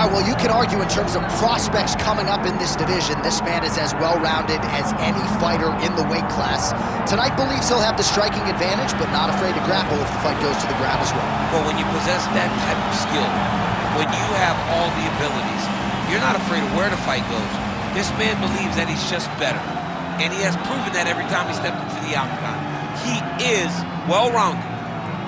All right, well, you can argue in terms of prospects coming up in this division, this man is as well-rounded as any fighter in the weight class. Tonight believes he'll have the striking advantage, but not afraid to grapple if the fight goes to the ground as well. Well, when you possess that type of skill, when you have all the abilities, you're not afraid of where the fight goes. This man believes that he's just better, and he has proven that every time he stepped into the octagon. He is well-rounded,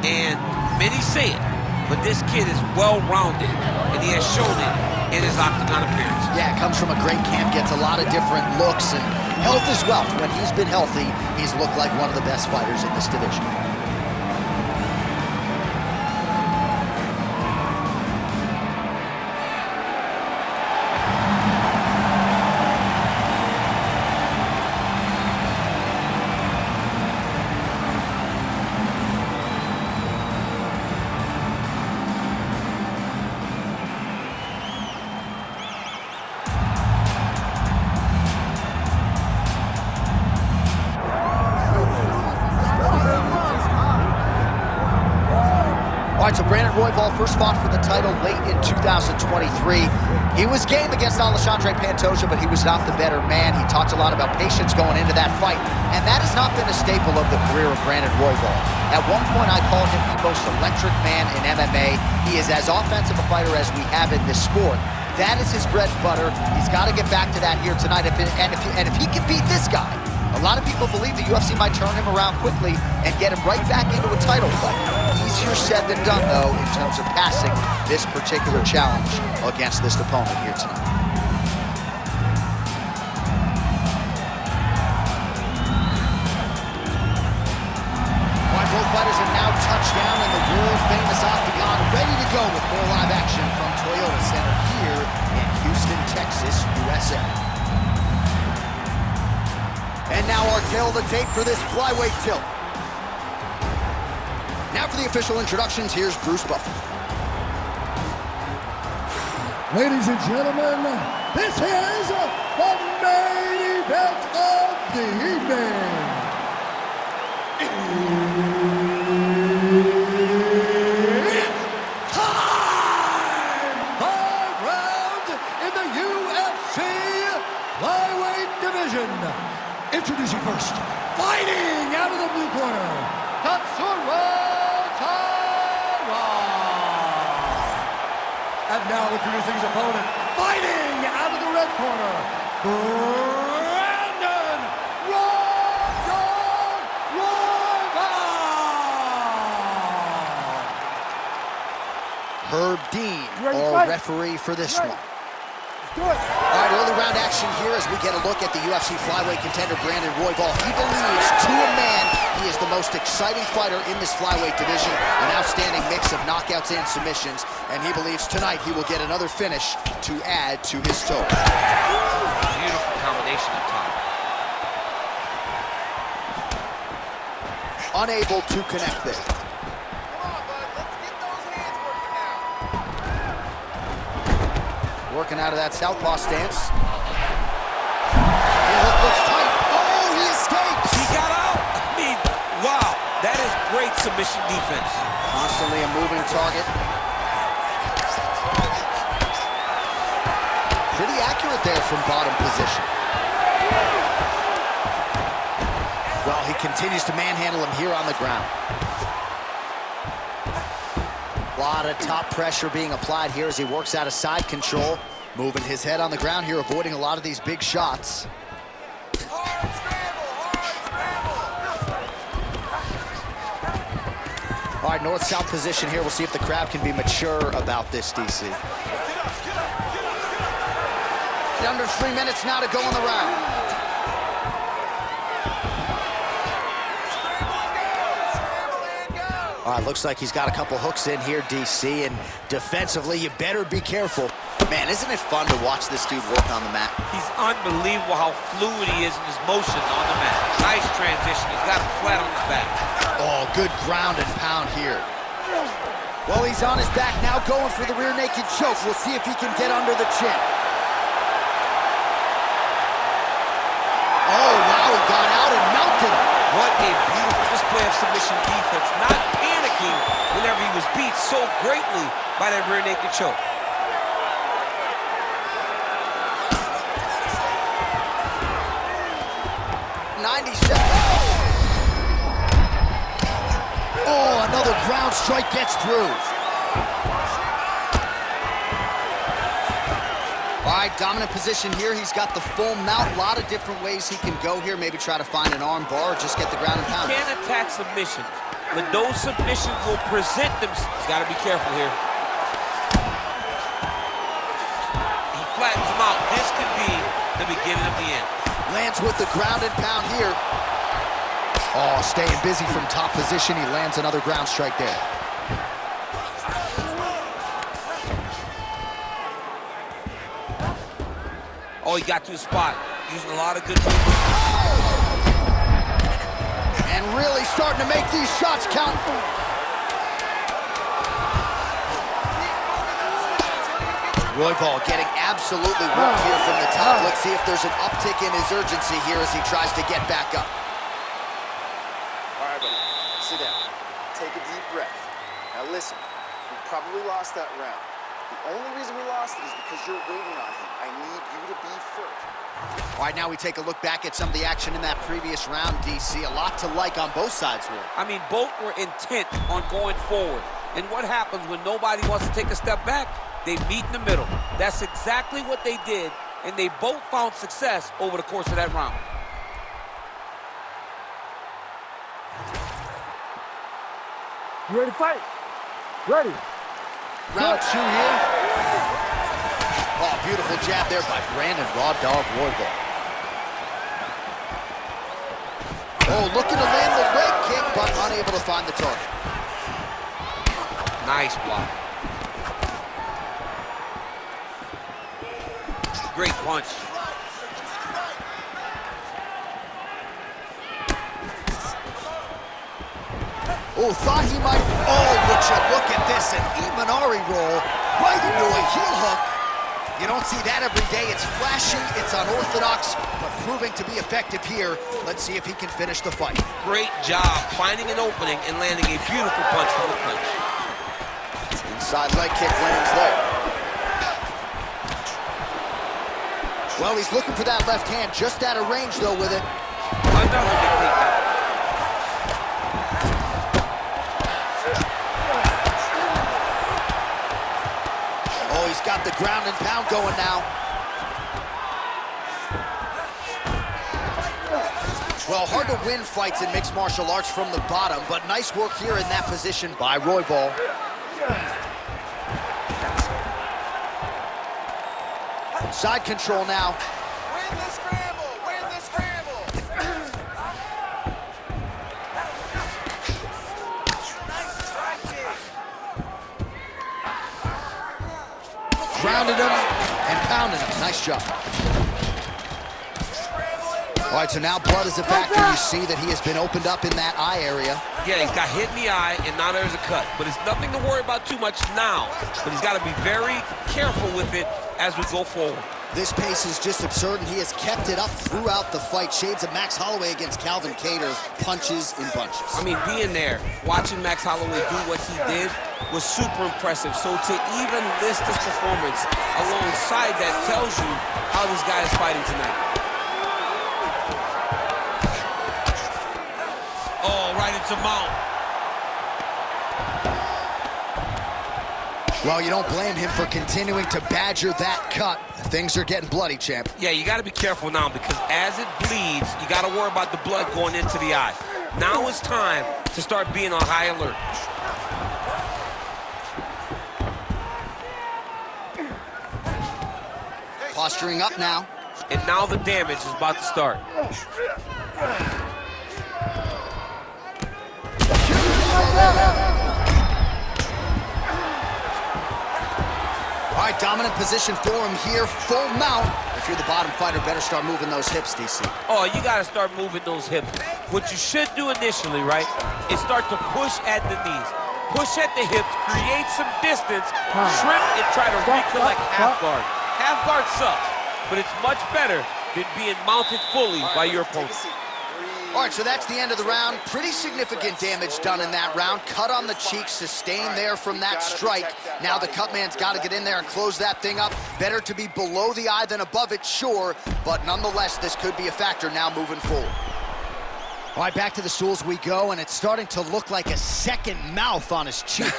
and many say it, but this kid is well-rounded, and he has shown it in his octagon appearance. Yeah, comes from a great camp, gets a lot of different looks, and health is wealth. When he's been healthy, he's looked like one of the best fighters in this division. All right, so Brandon Royval first fought for the title late in 2023. He was game against Alexandre Pantoja, but he was not the better man. He talked a lot about patience going into that fight, and that has not been a staple of the career of Brandon Royval. At one point, I called him the most electric man in MMA. He is as offensive a fighter as we have in this sport. That is his bread and butter. He's got to get back to that here tonight. If he can beat this guy, a lot of people believe the UFC might turn him around quickly and get him right back into a title fight. Easier said than done, though, in terms of passing this particular challenge against this opponent here tonight. All right, both fighters have now touched down in the world-famous Octagon, ready to go with more live action from Toyota Center here in Houston, Texas, USA. And now our tail of the tape for this flyweight tilt. Now for the official introductions, here's Bruce Buffer. Ladies and gentlemen, this is the main event of the evening. It's time! 5 rounds in the UFC flyweight division. Introducing first, fighting out of the blue corner, Tatsuro Taira. And now introducing his opponent, fighting out of the red corner, Brandon Royval. Herb Dean, our referee for this one. All right, early round action here as we get a look at the UFC flyweight contender, Brandon Royval. He believes, to a man, he is the most exciting fighter in this flyweight division, an outstanding mix of knockouts and submissions, and he believes tonight he will get another finish to add to his total. Beautiful combination of top. Unable to connect there. Working out of that southpaw stance. His hook looks tight. Oh, he escapes! He got out! I mean, wow, that is great submission defense. Constantly a moving target. Pretty accurate there from bottom position. Well, he continues to manhandle him here on the ground. A lot of top pressure being applied here as he works out of side control. Moving his head on the ground here, avoiding a lot of these big shots. All right, north-south position here. We'll see if the crowd can be mature about this, DC. Under 3 minutes now to go in the round. All right, looks like he's got a couple hooks in here, DC, and defensively, you better be careful. Man, isn't it fun to watch this dude work on the mat? He's unbelievable how fluid he is in his motion on the mat. Nice transition. He's got him flat on his back. Oh, good ground and pound here. Well, he's on his back now, going for the rear naked choke. We'll see if he can get under the chin. Oh, wow, he got out and mounted. What a beautiful display of submission defense. Not panicking whenever he was beat so greatly by that rear naked choke. 90 seconds. Oh, another ground strike gets through. All right, dominant position here. He's got the full mount. A lot of different ways he can go here. Maybe try to find an arm bar or just get the ground and pound. He can't attack submissions, but those submissions will present themselves. Got to be careful here. He flattens him out. This could be the beginning of the end. Lands with the ground and pound here. Oh, staying busy from top position. He lands another ground strike there. Oh, he got to his spot. Using a lot of good movement. And really starting to make these shots count. Royval getting absolutely worked here from the top. Let's see if there's an uptick in his urgency here as he tries to get back up. All right, buddy, sit down. Take a deep breath. Now listen, we probably lost that round. The only reason we lost it is because you're waiting on him. I need you to be first. All right, now we take a look back at some of the action in that previous round, DC. A lot to like on both sides here. I mean, both were intent on going forward. And what happens when nobody wants to take a step back? They meet in the middle. That's exactly what they did, and they both found success over the course of that round. You ready to fight? Ready. Round two here. Oh, beautiful jab there by Brandon Raw Dog Royval. Oh, looking to land the leg kick, but unable to find the target. Nice block. Great punch. Oh, thought he might. Oh, would you look at this? An Imanari roll right into a heel hook. You don't see that every day. It's flashy, it's unorthodox, but proving to be effective here. Let's see if he can finish the fight. Great job finding an opening and landing a beautiful punch from the clinch. Inside leg kick lands there. Well, he's looking for that left hand, just out of range, though, with it. Another big takedown. Oh, he's got the ground and pound going now. Well, hard to win fights in mixed martial arts from the bottom, but nice work here in that position by Royval. Side control now. Win the scramble! Win the scramble! Grounded him and pounded him. Nice job. All right, so now blood is a factor. You see that he has been opened up in that eye area. Yeah, he's got hit in the eye, and now there's a cut. But it's nothing to worry about too much now. But he's got to be very careful with it as we go forward. This pace is just absurd, and he has kept it up throughout the fight. Shades of Max Holloway against Calvin Kattar, punches in bunches. I mean, being there, watching Max Holloway do what he did was super impressive. So to even list this performance alongside that tells you how this guy is fighting tonight. Oh, right into mount. Well, you don't blame him for continuing to badger that cut. Things are getting bloody, champ. Yeah, you got to be careful now because as it bleeds, you got to worry about the blood going into the eye. Now it's time to start being on high alert. Posturing up now. And now the damage is about to start. All right, dominant position for him here, full mount. If you're the bottom fighter, better start moving those hips, DC. Oh, you got to start moving those hips. What you should do initially, right, is start to push at the knees. Push at the hips, create some distance, shrimp, and try to recollect half guard. Half guard sucks, but it's much better than being mounted fully by your opponent. All right, so that's the end of the round. Pretty significant damage done in that round. Cut on the cheek, sustained there from that strike. Now the cut man's got to get in there and close that thing up. Better to be below the eye than above it, sure, but nonetheless, this could be a factor now moving forward. All right, back to the stools we go, and it's starting to look like a second mouth on his cheek.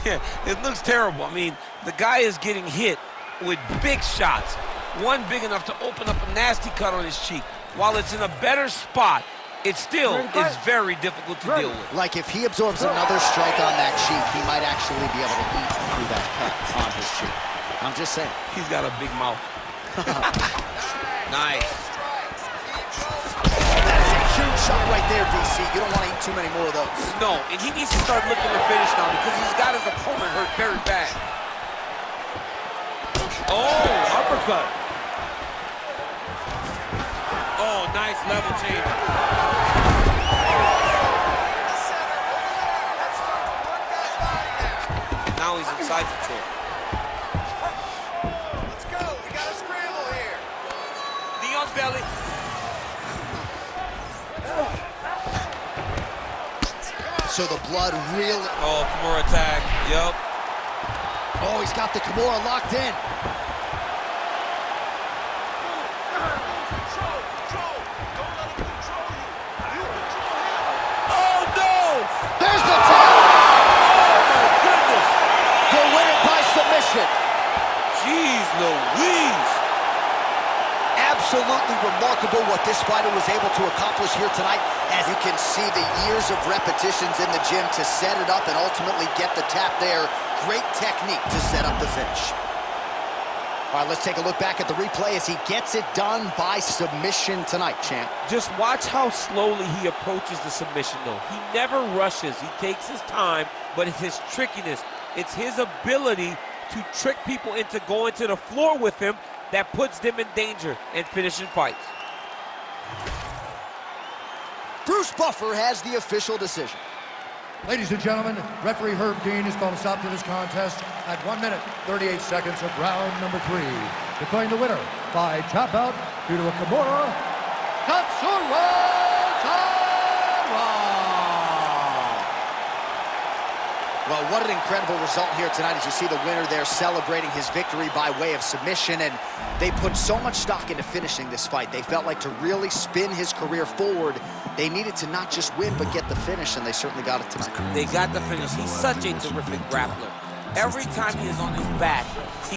Yeah, it looks terrible. I mean, the guy is getting hit with big shots. One big enough to open up a nasty cut on his cheek. While it's in a better spot, it still is very difficult to deal with. Like if he absorbs another strike on that cheek, he might actually be able to eat through that cut on his cheek. I'm just saying. He's got a big mouth. Nice. That is a huge shot right there, DC. You don't want to eat too many more of those. No, and he needs to start looking to finish now because he's got his opponent hurt very bad. Oh, uppercut. Oh, nice level change. Now he's inside control. Let's go. We got a scramble here. Knee on belly. So the blood really... Oh, Kimura attack. Yup. Oh, he's got the Kimura locked in. Jeez Louise! Absolutely remarkable what this fighter was able to accomplish here tonight. As you can see, the years of repetitions in the gym to set it up and ultimately get the tap there. Great technique to set up the finish. All right, let's take a look back at the replay as he gets it done by submission tonight, champ. Just watch how slowly he approaches the submission, though. He never rushes. He takes his time, but it's his trickiness. It's his ability to trick people into going to the floor with him that puts them in danger and finishing fights. Bruce Buffer has the official decision. Ladies and gentlemen, referee Herb Dean has called a stop to this contest at 1 minute, 38 seconds of round number 3. Declaring the winner by tap out due to a Kimura, Tatsuro Taira! Well, what an incredible result here tonight as you see the winner there celebrating his victory by way of submission, and they put so much stock into finishing this fight. They felt like to really spin his career forward, they needed to not just win, but get the finish, and they certainly got it tonight. They got the finish. He's such a terrific grappler. Every time he is on his back,